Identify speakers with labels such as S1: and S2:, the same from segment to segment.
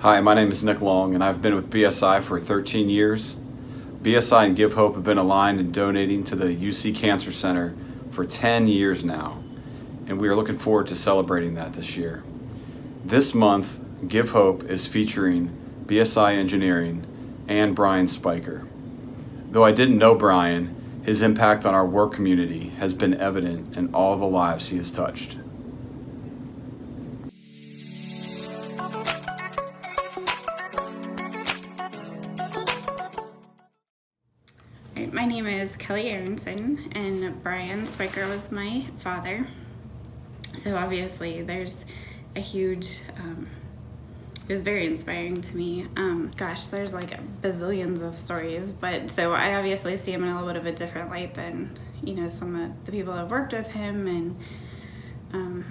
S1: Hi, my name is Nick Long, and I've been with BSI for 13 years. BSI and Give Hope have been aligned in donating to the UC Cancer Center for 10 years now, and we are looking forward to celebrating that this year. This month, Give Hope is featuring BSI Engineering and Bryan Speicher. Though I didn't know Bryan, his impact on our work community has been evident in all the lives he has touched.
S2: My name is Kelly Aronson, and Bryan Speicher was my father. So obviously there's a huge, it was very inspiring to me. There's like bazillions of stories, but so I obviously see him in a little bit of a different light than, some of the people that have worked with him and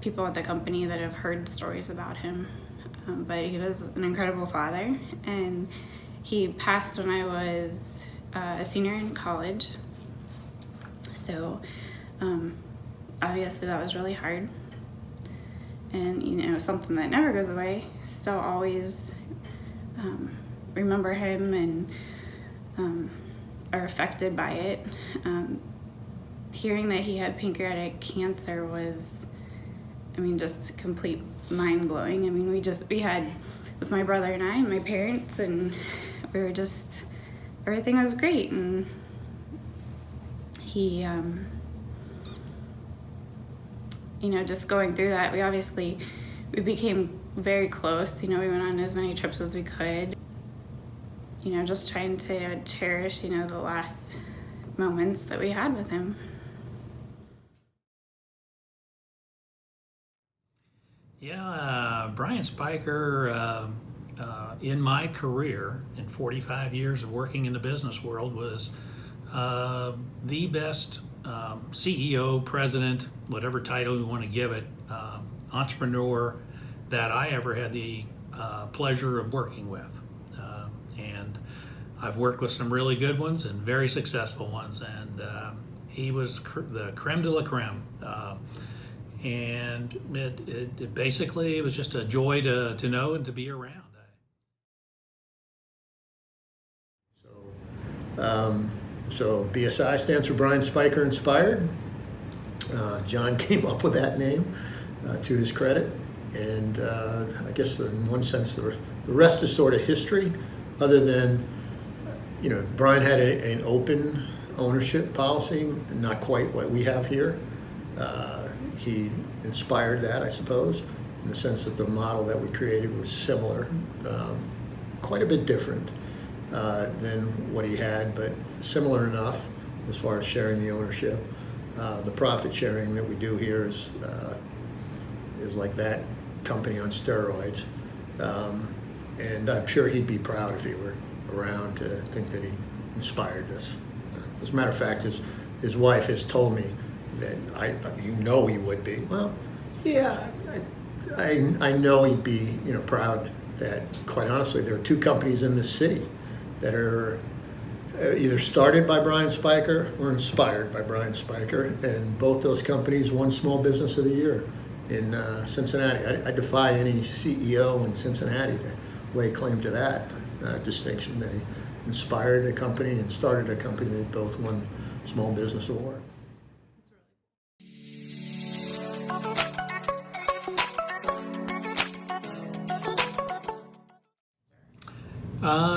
S2: people at the company that have heard stories about him. But he was an incredible father, and he passed when I was a senior in college. So obviously that was really hard, and something that never goes away. Still always remember him and are affected by it. Hearing that he had pancreatic cancer was, just complete mind-blowing. We had, it was my brother and I and my parents, and we were just, everything was great. And he, just going through that, we became very close. We went on as many trips as we could. Just trying to cherish, the last moments that we had with him.
S3: Yeah, Bryan Speicher, in my career, in 45 years of working in the business world, was the best CEO, president, whatever title you want to give it, entrepreneur that I ever had the pleasure of working with. And I've worked with some really good ones and very successful ones, and he was the creme de la creme. And it basically, it was just a joy to know and to be around.
S4: So BSI stands for Bryan Speicher Inspired. John came up with that name to his credit, and I guess in one sense the rest is sort of history, other than Bryan had an open ownership policy, not quite what we have here. He inspired that, I suppose, in the sense that the model that we created was similar, quite a bit different than what he had, but similar enough as far as sharing the ownership. The profit sharing that we do here is like that company on steroids, and I'm sure he'd be proud if he were around to think that he inspired us. As a matter of fact, his wife has told me that he would be. Well, yeah, I know he'd be proud that, quite honestly, there are two companies in this city that are either started by Bryan Speicher or inspired by Bryan Speicher, and both those companies won Small Business of the Year in Cincinnati. I defy any CEO in Cincinnati to lay claim to that distinction, that he inspired a company and started a company that both won Small Business Award.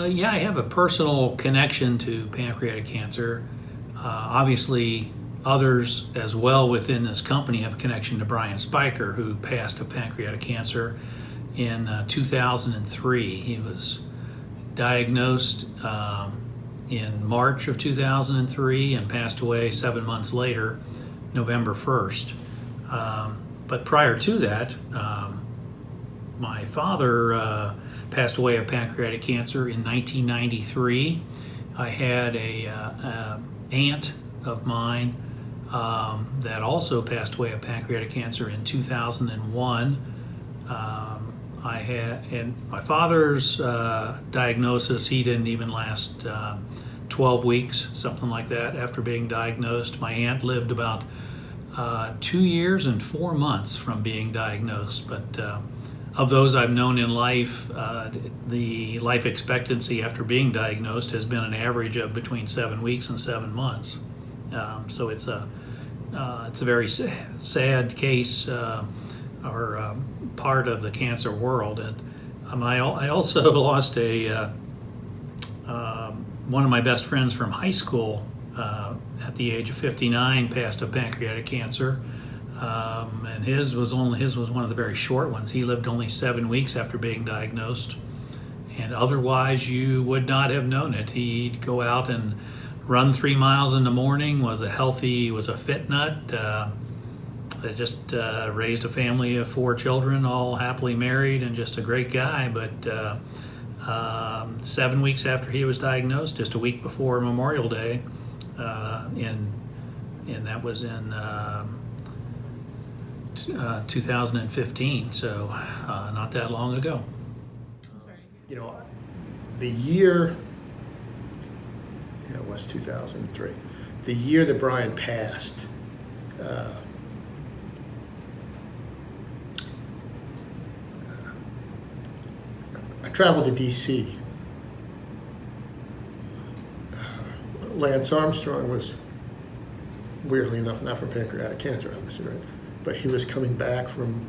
S3: Yeah, I have a personal connection to pancreatic cancer. Obviously, others as well within this company have a connection to Bryan Speicher, who passed of pancreatic cancer in 2003. He was diagnosed in March of 2003 and passed away 7 months later, November 1st. But prior to that, my father passed away of pancreatic cancer in 1993. I had a aunt of mine that also passed away of pancreatic cancer in 2001. And my father's diagnosis, he didn't even last 12 weeks, something like that, after being diagnosed. My aunt lived about 2 years and 4 months from being diagnosed, but of those I've known in life, the life expectancy after being diagnosed has been an average of between 7 weeks and 7 months. So it's a very sad case or part of the cancer world. And I also lost one of my best friends from high school at the age of 59, passed of pancreatic cancer. And his was one of the very short ones. He lived only 7 weeks after being diagnosed, and otherwise you would not have known it. He'd go out and run 3 miles in the morning. Was a fit nut. Just raised a family of 4 children, all happily married, and just a great guy. But 7 weeks after he was diagnosed, just a week before Memorial Day, and that was in 2015, so not that long ago.
S4: You know, the year, it was 2003, the year that Bryan passed, I traveled to D.C. Lance Armstrong was, weirdly enough, not from pancreatic cancer, obviously, right? But he was coming back from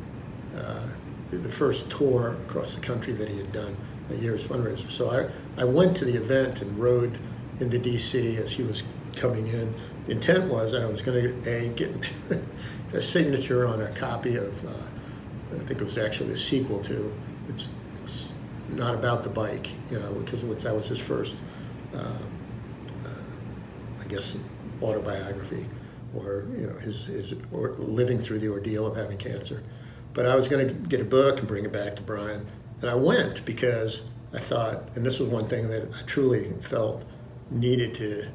S4: the first tour across the country that he had done, a year's fundraiser. So I went to the event and rode into D.C. as he was coming in. The intent was that I was going to get a signature on a copy of, I think it was actually a sequel to, it's not about the bike, you know, because that was his first, I guess, autobiography, or you know, his or living through the ordeal of having cancer. But I was going to get a book and bring it back to Bryan, and I went because I thought, and this was one thing that I truly felt needed to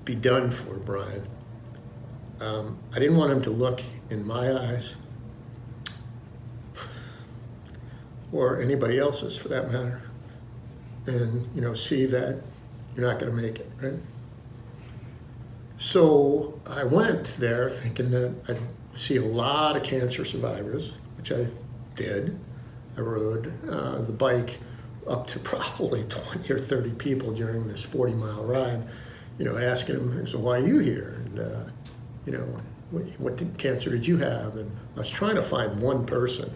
S4: be done for Bryan. I didn't want him to look in my eyes, or anybody else's for that matter, and you know, see that you're not going to make it, right? So I went there thinking that I'd see a lot of cancer survivors, which I did. I rode the bike up to probably 20 or 30 people during this 40-mile ride, you know, asking them, so why are you here? And, you know, what cancer did you have? And I was trying to find one person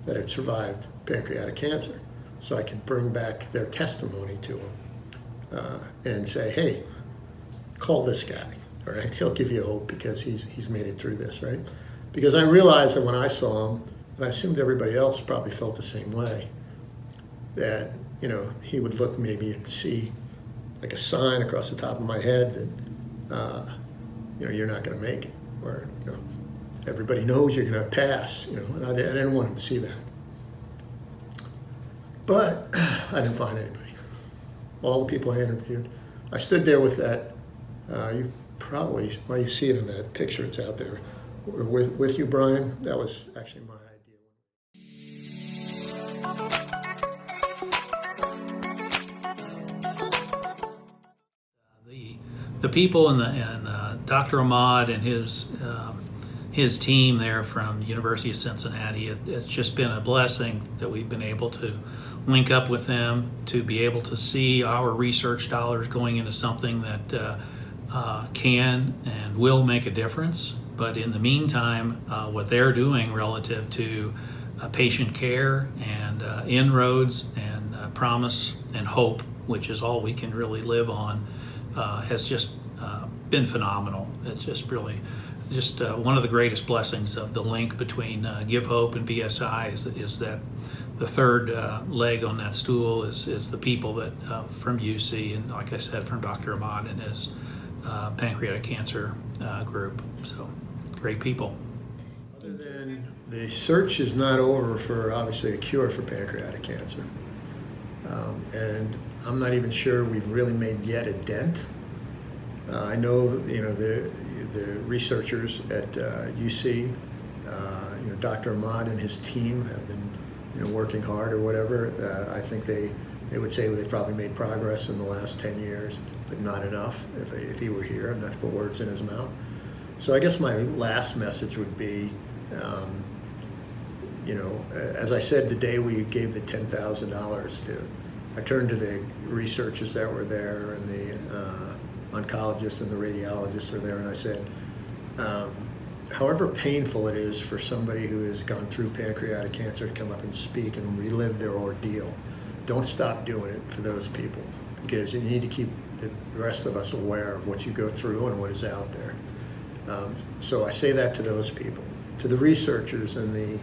S4: that had survived pancreatic cancer so I could bring back their testimony to them and say, hey, call this guy, all right? He'll give you hope because he's made it through this, right? Because I realized that when I saw him, and I assumed everybody else probably felt the same way, that, you know, he would look maybe and see like a sign across the top of my head that, you know, you're not going to make it, or, you know, everybody knows you're going to pass, you know, and I didn't want him to see that. But I didn't find anybody. All the people I interviewed, I stood there with that, you probably, well, you see it in that picture, it's out there, with you, Bryan. That was actually my idea.
S3: The people and Dr. Ahmad and his team there from the University of Cincinnati, it's just been a blessing that we've been able to link up with them, to be able to see our research dollars going into something that can and will make a difference. But in the meantime, what they're doing relative to patient care and inroads and promise and hope, which is all we can really live on, has just been phenomenal. It's just really just one of the greatest blessings of the link between Give Hope and BSI is that the third leg on that stool is the people that from UC, and like I said, from Dr. Ahmad and his pancreatic cancer group. So great people.
S4: Other than the search is not over for obviously a cure for pancreatic cancer, and I'm not even sure we've really made yet a dent. I know, you know, the researchers at UC, you know, Dr. Ahmad and his team have been, you know, working hard or whatever. I think they would say they've probably made progress in the last 10 years, but not enough. If he were here, not to put words in his mouth. So I guess my last message would be, As I said, the day we gave the $10,000 to, I turned to the researchers that were there, and the oncologists and the radiologists were there, and I said, however painful it is for somebody who has gone through pancreatic cancer to come up and speak and relive their ordeal, don't stop doing it for those people, because you need to keep the rest of us aware of what you go through and what is out there. So I say that to those people. To the researchers and the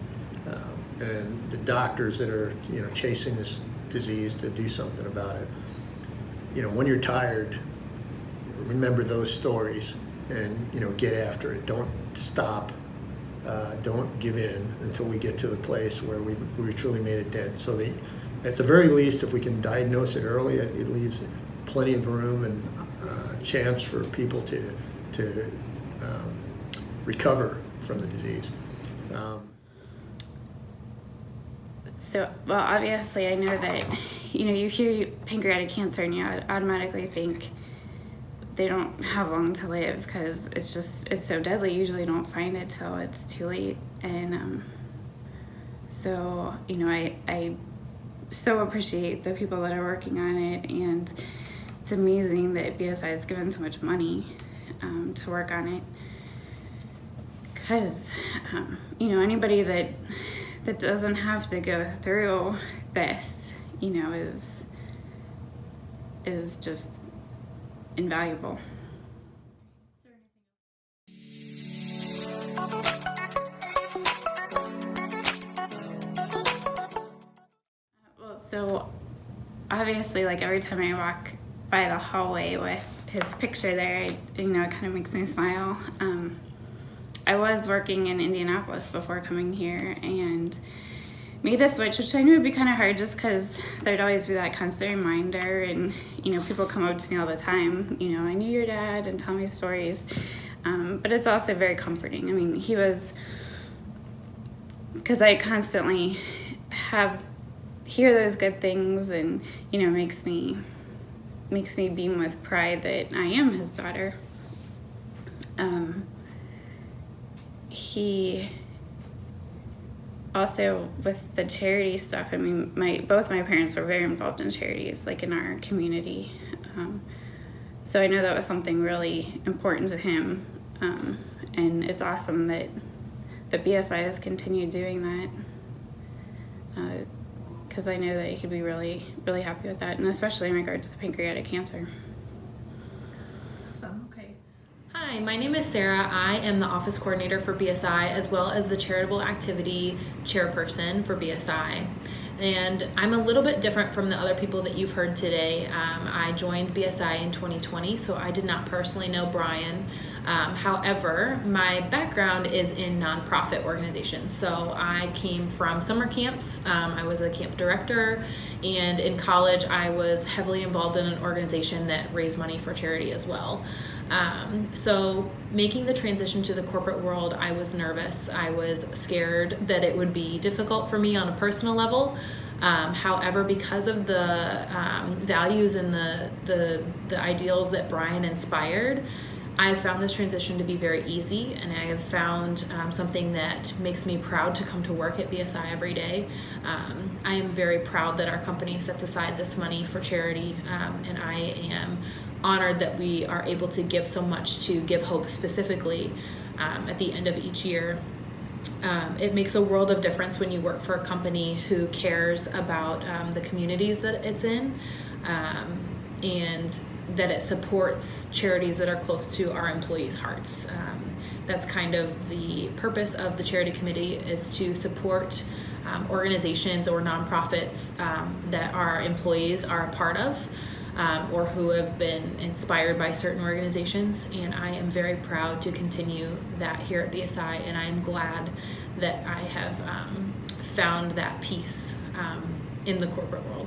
S4: doctors that are chasing this disease to do something about it. When you're tired, remember those stories and get after it. Don't stop. Don't give in until we get to the place where we truly made a dent. So at the very least, if we can diagnose it early, it leaves plenty of room and chance for people to recover from the disease.
S2: So, well, obviously I know that, you hear pancreatic cancer and you automatically think they don't have long to live, because it's so deadly. Usually don't find it till it's too late. And so, I so appreciate the people that are working on it, and it's amazing that BSI has given so much money to work on it. Because, anybody that doesn't have to go through this, is just invaluable. Well, so obviously, like, every time I walk by the hallway with his picture there, it kind of makes me smile. I was working in Indianapolis before coming here and made the switch, which I knew would be kind of hard just because there'd always be that constant reminder, and people come up to me all the time, I knew your dad, and tell me stories, but it's also very comforting. I mean, he was, because I constantly hear those good things, and makes me beam with pride that I am his daughter. He also, with the charity stuff, I mean, both my parents were very involved in charities, like in our community. So I know that was something really important to him. And it's awesome that the BSI has continued doing that. Because I know that he'd be really, really happy with that, and especially in regards to pancreatic cancer.
S5: Awesome. Okay. Hi, my name is Sarah. I am the office coordinator for BSI, as well as the charitable activity chairperson for BSI. And I'm a little bit different from the other people that you've heard today. I joined BSI in 2020, so I did not personally know Bryan. However, my background is in nonprofit organizations. So I came from summer camps. I was a camp director, and in college I was heavily involved in an organization that raised money for charity as well. So making the transition to the corporate world, I was nervous. I was scared that it would be difficult for me on a personal level. However, because of the values and the ideals that Bryan inspired, I found this transition to be very easy, and I have found something that makes me proud to come to work at BSI every day. I am very proud that our company sets aside this money for charity, and I am honored that we are able to give so much to Give Hope specifically at the end of each year. It makes a world of difference when you work for a company who cares about the communities that it's in, and that it supports charities that are close to our employees' hearts. That's kind of the purpose of the charity committee, is to support organizations or nonprofits that our employees are a part of, or who have been inspired by certain organizations. And I am very proud to continue that here at BSI, and I am glad that I have found that peace in the corporate world.